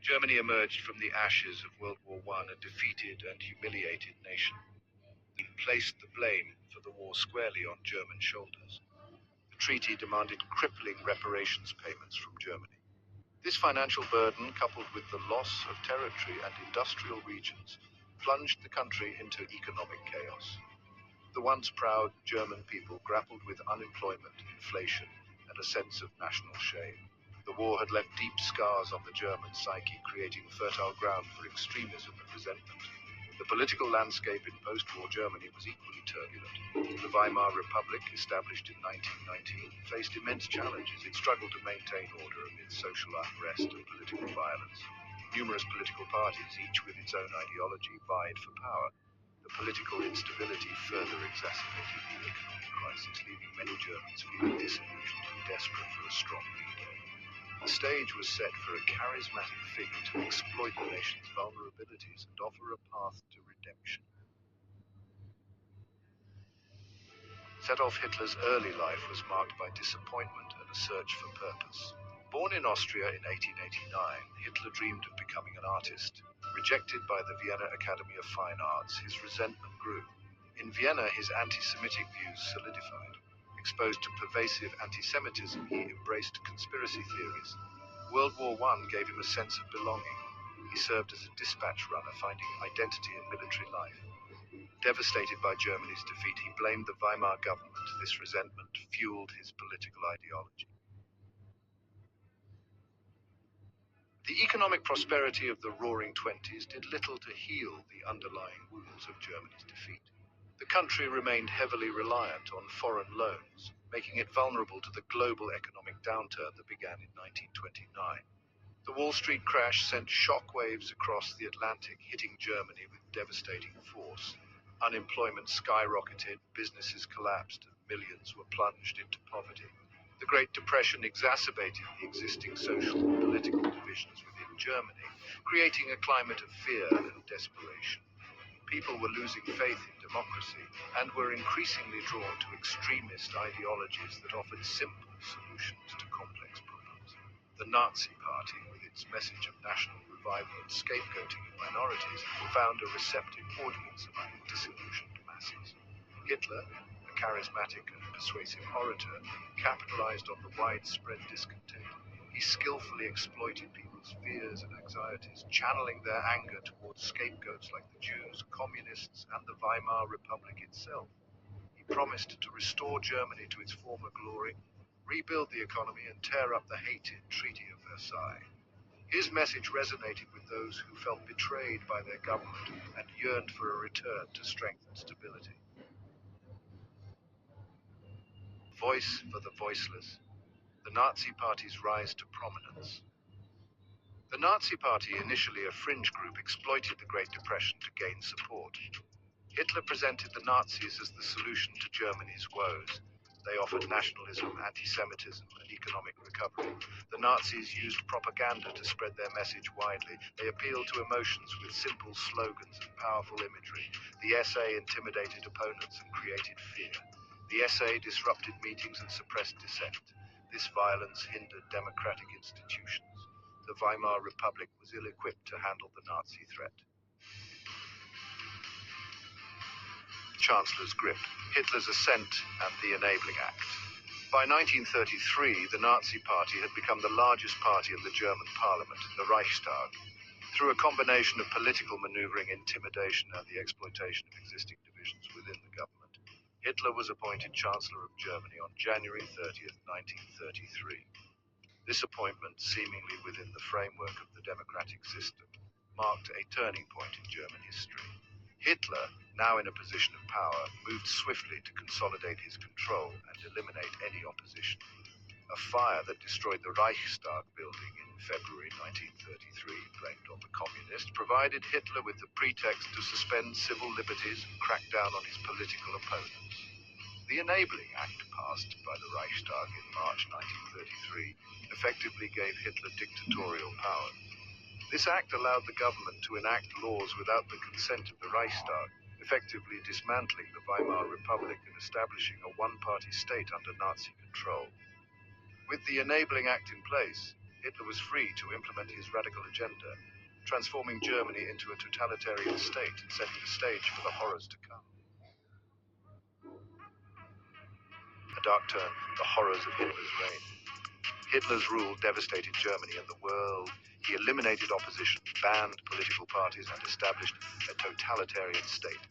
Germany emerged from the ashes of World War I a defeated and humiliated nation. It placed the blame for the war squarely on German shoulders. The treaty demanded crippling reparations payments from Germany. This financial burden, coupled with the loss of territory and industrial regions, plunged the country into economic chaos. The once proud German people grappled with unemployment, inflation, and a sense of national shame. The war had left deep scars on the German psyche, creating fertile ground for extremism and resentment. The political landscape in post-war Germany was equally turbulent. The Weimar Republic, established in 1919, faced immense challenges. It struggled to maintain order amid social unrest and political violence. Numerous political parties, each with its own ideology, vied for power. The political instability further exacerbated the economic crisis, leaving many Germans feeling disillusioned and desperate for a strong leader. The stage was set for a charismatic figure to exploit the nation's vulnerabilities and offer a path to redemption. Adolf Hitler's early life was marked by disappointment and a search for purpose. Born in Austria in 1889, Hitler dreamed of becoming an artist. Rejected by the Vienna Academy of Fine Arts, his resentment grew. In Vienna, his anti-Semitic views solidified. Exposed to pervasive anti-Semitism, he embraced conspiracy theories. World War I gave him a sense of belonging. He served as a dispatch runner, finding identity in military life. Devastated by Germany's defeat, he blamed the Weimar government. This resentment fueled his political ideology. The economic prosperity of the Roaring Twenties did little to heal the underlying wounds of Germany's defeat. The country remained heavily reliant on foreign loans, making it vulnerable to the global economic downturn that began in 1929. The Wall Street crash sent shockwaves across the Atlantic, hitting Germany with devastating force. Unemployment skyrocketed, businesses collapsed, and millions were plunged into poverty. The Great Depression exacerbated the existing social and political divisions within Germany, creating a climate of fear and desperation. People were losing faith in democracy and were increasingly drawn to extremist ideologies that offered simple solutions to complex problems. The Nazi Party, with its message of national revival and scapegoating of minorities, found a receptive audience among disillusioned masses. Hitler, a charismatic and persuasive orator, capitalized on the widespread discontent. He skillfully exploited people's fears and anxieties, channeling their anger towards scapegoats like the Jews, communists, and the Weimar Republic itself. He promised to restore Germany to its former glory, rebuild the economy, and tear up the hated Treaty of Versailles. His message resonated with those who felt betrayed by their government and yearned for a return to strength and stability. Voice for the voiceless. The Nazi Party's rise to prominence. The Nazi Party, initially a fringe group, exploited the Great Depression to gain support. Hitler presented the Nazis as the solution to Germany's woes. They offered nationalism, anti-Semitism, and economic recovery. The Nazis used propaganda to spread their message widely. They appealed to emotions with simple slogans and powerful imagery. The SA intimidated opponents and created fear. The SA disrupted meetings and suppressed dissent. This violence hindered democratic institutions. The Weimar Republic was ill-equipped to handle the Nazi threat. Chancellor's grip, Hitler's ascent, and the Enabling Act. By 1933, the Nazi Party had become the largest party in the German parliament, the Reichstag. Through a combination of political maneuvering, intimidation, and the exploitation of existing divisions within the government, Hitler was appointed Chancellor of Germany on January 30th, 1933. This appointment, seemingly within the framework of the democratic system, marked a turning point in German history. Hitler, now in a position of power, moved swiftly to consolidate his control and eliminate any opposition. A fire that destroyed the Reichstag building in February 1933, blamed on the communists, provided Hitler with the pretext to suspend civil liberties and crack down on his political opponents. The Enabling Act, passed by the Reichstag in March 1933, effectively gave Hitler dictatorial power. This act allowed the government to enact laws without the consent of the Reichstag, effectively dismantling the Weimar Republic and establishing a one-party state under Nazi control. With the Enabling Act in place, Hitler was free to implement his radical agenda, transforming Germany into a totalitarian state and setting the stage for the horrors to come. A dark turn, the horrors of Hitler's reign. Hitler's rule devastated Germany and the world. He eliminated opposition, banned political parties, and established a totalitarian state.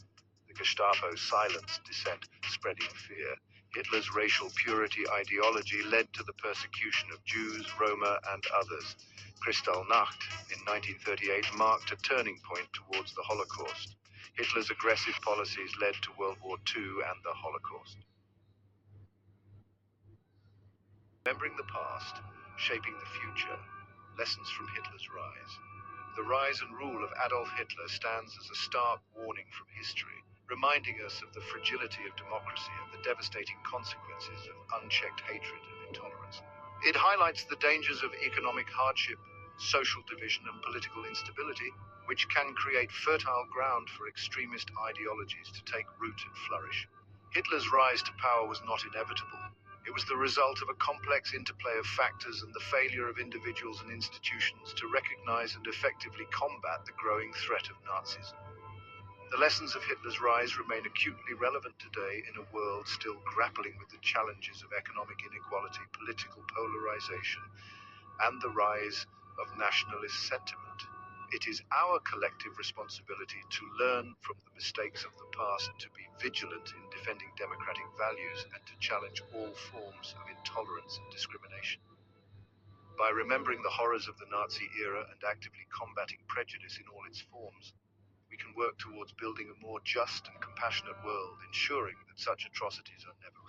The Gestapo silenced dissent, spreading fear. Hitler's racial purity ideology led to the persecution of Jews, Roma, and others. Kristallnacht in 1938 marked a turning point towards the Holocaust. Hitler's aggressive policies led to World War II and the Holocaust. Remembering the past, shaping the future. Lessons from Hitler's rise. The rise and rule of Adolf Hitler stands as a stark warning from history, reminding us of the fragility of democracy and the devastating consequences of unchecked hatred and intolerance. It highlights the dangers of economic hardship, social division, and political instability, which can create fertile ground for extremist ideologies to take root and flourish. Hitler's rise to power was not inevitable. It was the result of a complex interplay of factors and the failure of individuals and institutions to recognize and effectively combat the growing threat of Nazism. The lessons of Hitler's rise remain acutely relevant today in a world still grappling with the challenges of economic inequality, political polarization, and the rise of nationalist sentiment. It is our collective responsibility to learn from the mistakes of the past, to be vigilant in defending democratic values, and to challenge all forms of intolerance and discrimination. By remembering the horrors of the Nazi era and actively combating prejudice in all its forms, we can work towards building a more just and compassionate world, ensuring that such atrocities are never